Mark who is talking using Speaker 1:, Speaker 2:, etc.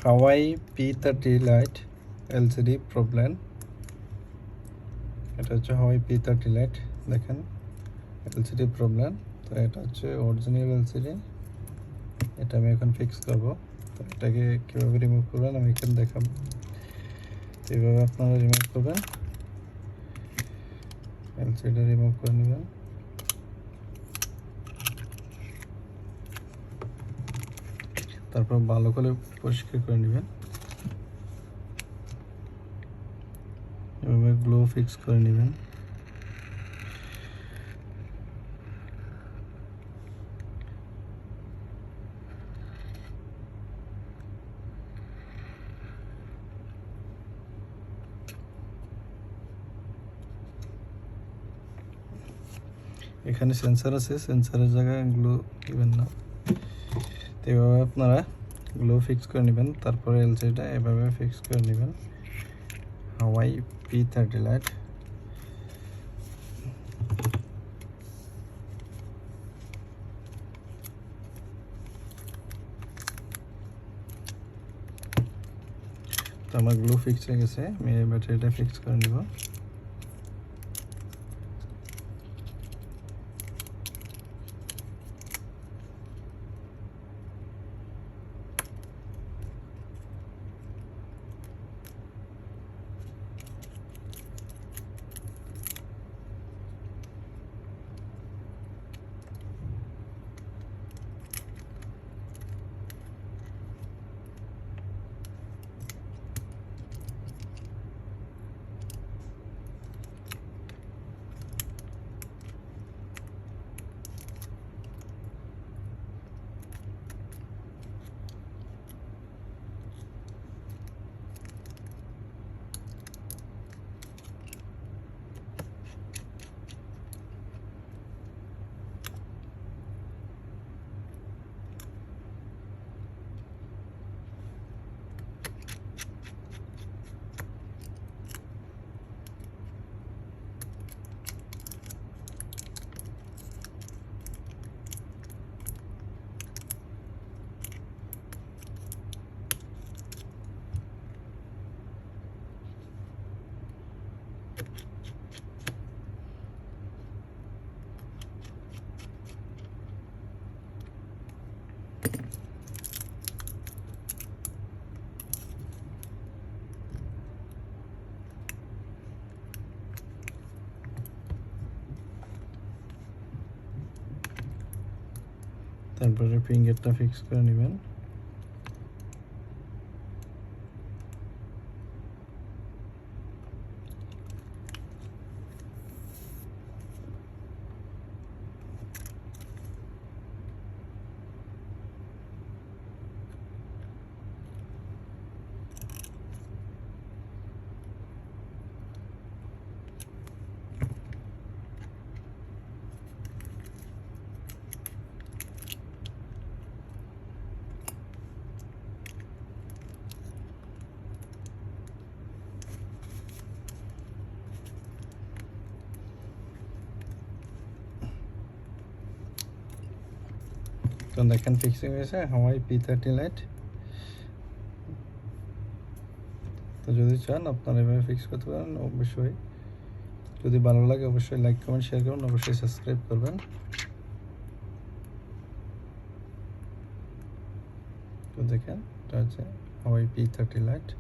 Speaker 1: Huawei p30 lite LCD problem. এটা হচ্ছে Huawei p30 lite, দেখেন LCD প্রবলেম। তো এটা হচ্ছে অরিজিনাল LCD, এটা আমি এখন ফিক্স করব। তো এটাকে কীভাবে রিমুভ করবেন আমি এখানে দেখাবো। তো এইভাবে আপনারা রিমুভ করবেন, LCD রিমুভ করে নেবেন। তারপর ভালো করে পরিষ্কার করে নেবেন, এভাবে গ্লো ফিক্স করে নেবেন। এখানে সেন্সার আছে, সেন্সারের জায়গায় গ্লো দিবেন না। তো এভাবে আপনারা গ্লো ফিক্স করে নেবেন। তারপরে এলসিডিটা এভাবে ফিক্স করে নেবেন। Huawei p30 lite। তো আমার গ্লো ফিক্স হয়ে গেছে, আমি এই ব্যাটারিটা ফিক্স করে নেব। তারপরে ফিঙ্গারটা ফিক্স করে নেবেন। তো দেখেন ফিক্সিং হয়েছে Huawei p30 lite। তো যদি চান আপনারা এভাবে ফিক্স করতে পারেন। অবশ্যই যদি ভালো লাগে অবশ্যই লাইক কমেন্ট শেয়ার করুন, অবশ্যই সাবস্ক্রাইব করবেন। তো দেখেন এটা হচ্ছে Huawei p30 lite।